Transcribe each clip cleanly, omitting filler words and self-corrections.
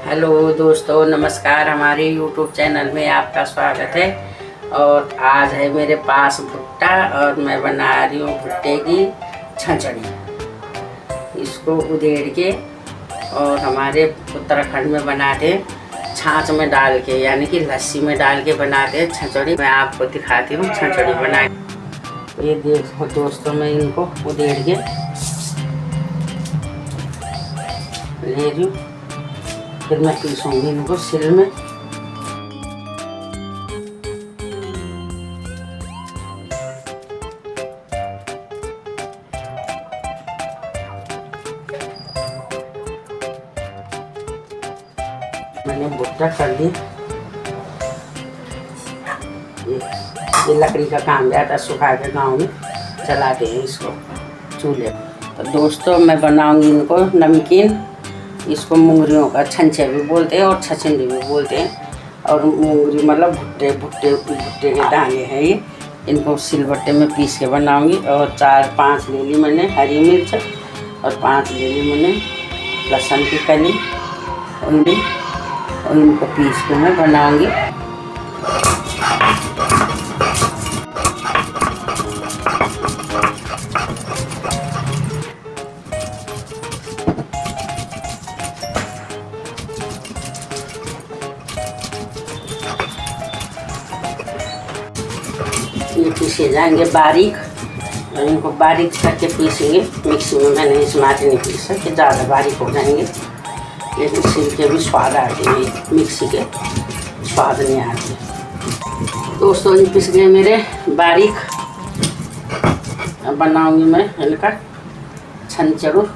Hello दोस्तों, नमस्कार। हमारे YouTube चैनल में आपका स्वागत है। और आज है मेरे पास भुट्टा और मैं बना रही हूँ भुट्टे की छचड़ी। इसको उधेड़ के और हमारे उत्तराखंड में बनाते हैं छाछ में डाल के, यानी कि लस्सी में डाल के बनाते हैं छचड़ी। मैं आपको दिखाती हूँ छचड़ी बना के। ये देखो दोस्तों, मैं इनको उधेड़ के ले रही हूँ, फिर मैं पीसूँगी इनको सिल में। मैंने भुट्टा कर दी। ये लकड़ी का काम जाता है, सुखा के गाँव में चलाते हैं इसको चूल्हे। तो दोस्तों, मैं बनाऊंगी इनको नमकीन। इसको मुंगरियों का छंछे भी बोलते हैं और छछंडी भी बोलते हैं। और मुंगरी मतलब भुट्टे के दाने हैं ये। इनको सिलबट्टे में पीस के बनाऊंगी। और 4-5 ले ली मैंने हरी मिर्च और 5 ले ली मैंने लहसुन की कली और इनको पीस के मैं बनाऊंगी। ये पीसे जाएंगे बारीक, और इनको बारीक करके पीसेंगे मिक्सी में। मैंने इसमें आज नहीं पीसा कि ज़्यादा बारीक हो जाएंगे, लेकिन सिल के भी स्वाद आते हैं, मिक्सी के स्वाद नहीं आते। दोस्तों, ये पिस गए मेरे बारीक। अब बनाऊंगी मैं इनका छंचड़ू।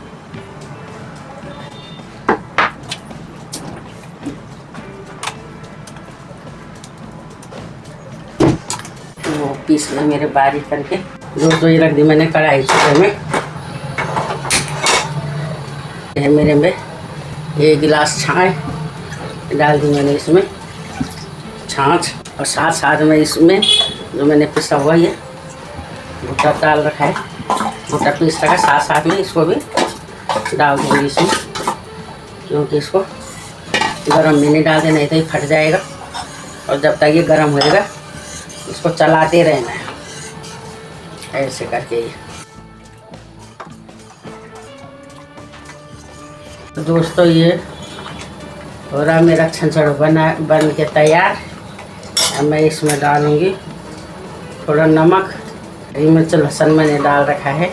पीस में मेरे बारीक करके दोस्तों ये रख दी मैंने कढ़ाई चूल्हे में। ये मेरे में 1 गिलास छाछ डाल दी मैंने इसमें, छाछ। और साथ साथ में इसमें जो मैंने पिसा हुआ ये भुट्टा डाल रखा है, भुट्टा पीस रखा है, साथ साथ में इसको भी डाल दूँगी इसमें, क्योंकि इसको गरम में नहीं डाल देना, नहीं तो ये फट जाएगा। और जब तक ये गरम होएगा इसको चलाते रहना है ऐसे करके। ये तो दोस्तों, ये हो रहा मेरा छंचड़ बन के तैयार। अब मैं इसमें डालूंगी थोड़ा नमक, हरी मिर्च, लहसुन मैंने डाल रखा है।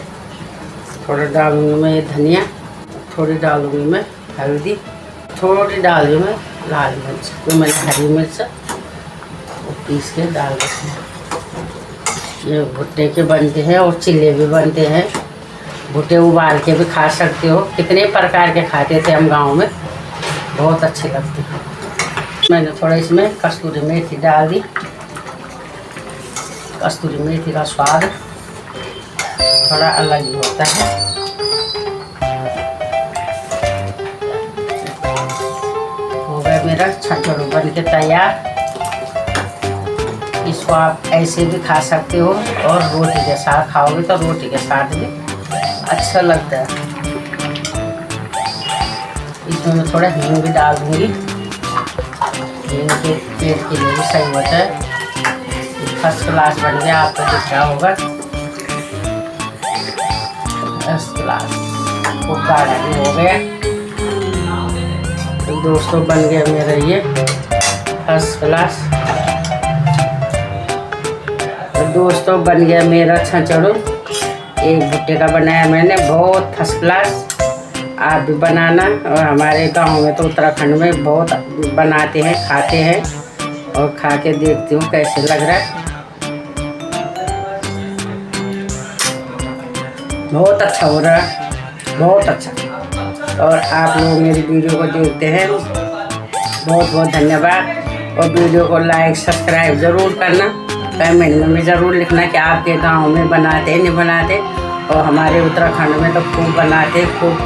थोड़ा डालूंगी मैं ये धनिया, थोड़ी डालूंगी मैं हल्दी, थोड़ी डाल दूँ मैं लाल मिर्च, तो मैंने हरी मिर्च पीस के डाल देते हैं। ये भुट्टे के बनते हैं और चिल्ले भी बनते हैं। भुट्टे उबाल के भी खा सकते हो, कितने प्रकार के खाते थे हम गांव में, बहुत अच्छे लगते हैं। मैंने थोड़ा इसमें कस्तूरी मेथी डाल दी। कस्तूरी मेथी का स्वाद थोड़ा अलग ही होता है। हो गया मेरा छंचड़ बन के तैयार। इसको आप ऐसे भी खा सकते हो और रोटी के साथ खाओगे तो रोटी के साथ भी अच्छा लगता है। इसमें मैं थोड़ा हींग भी डाल दूँगी, हींग के पेट के लिए भी सही होता है। फर्स्ट क्लास बन गया, आपको दिख रहा होगा, फर्स्ट क्लास। खूब गाढ़ा भी हो गया। तो दोस्तों, बन गया मेरा ये फर्स्ट क्लास। दोस्तों, बन गया मेरा छंचड़ू। एक भुट्टे का बनाया मैंने, बहुत फर्स्ट क्लास। आप भी बनाना। और हमारे गांव में तो उत्तराखंड में बहुत बनाते हैं, खाते हैं। और खा के देखती हूँ कैसे लग रहा है। बहुत अच्छा हो रहा है, बहुत अच्छा। और आप लोग मेरी वीडियो को देखते हैं, बहुत बहुत धन्यवाद। और वीडियो को लाइक सब्सक्राइब ज़रूर करना। कमेंट में ज़रूर लिखना कि आपके गांव में बनाते हैं नहीं बनाते। और हमारे उत्तराखंड में तो खूब बनाते, खूब